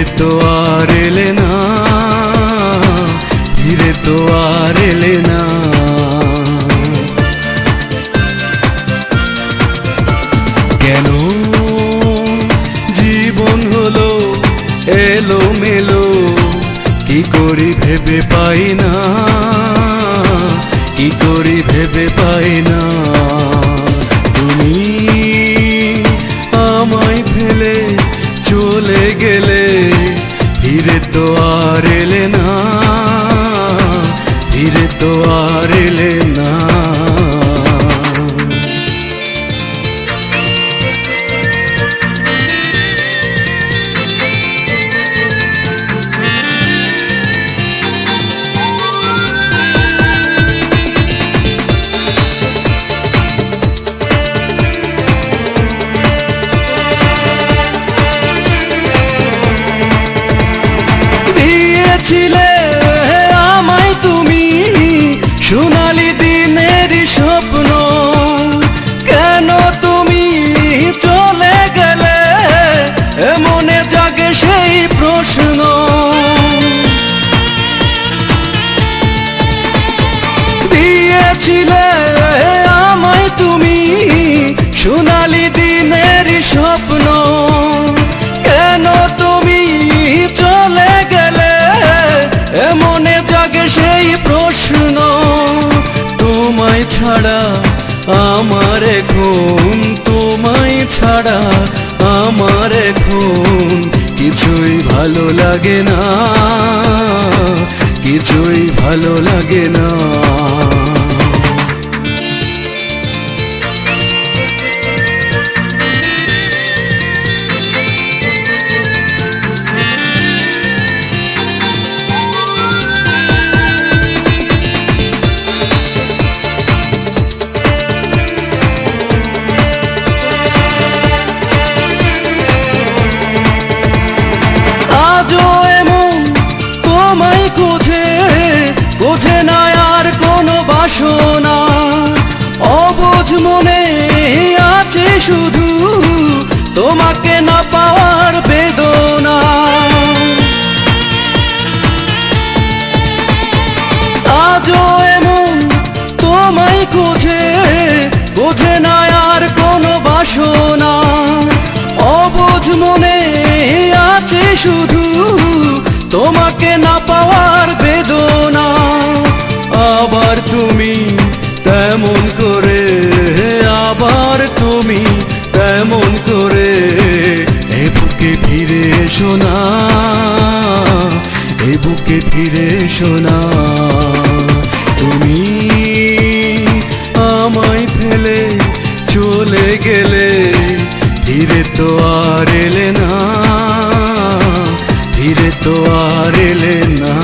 ফিরে তো আর এলে না, ফিরে তো আর এলে না। কেন জীবন হলো এলোমেলো, কি করি ভেবে পাই না, কি করি ভেবে পাই না। তুমি আমায় ফেলে চলে গেলে, ফিরে তো আর এলে না, ফিরে তো আর এলে না। দিয়েছিলে আমায় তুমি সোনালি দিনের স্বপ্ন, কেন তুমি চলে গেলে মনে জাগে সেই প্রশ্ন। দিয়েছিলে আমায় তুমি সোনালি দিনের স্বপ্ন, কেন তুমি চলে গেলে মনে জাগে সেই প্রশ্ন। তোমায় ছাড়া আমার এখন, তোমায় ছাড়া আমার এখন কিছুই ভালো লাগে না, কিছুই ভালো লাগে না। বোঝে না আর কোনো বাসনা, অবুঝ মনে আছে শুধু তোমাকে না পাওয়ার বেদনা। আজও এমন তোমায় খোঁজে, বোঝে না আর কোনো বাসনা, অবুঝ মনে আছে শুধু তোমাকে না পাওয়ার বেদনা। আবার তুমি তেমন করে, আবার তুমি তেমন করে এ বুকে ফিরে এসো না, এ বুকে ফিরে এসো না। তুমি আমায় ফেলে চলে গেলে, ফিরে তো আর এলে না, ফিরে তো আর এলে না।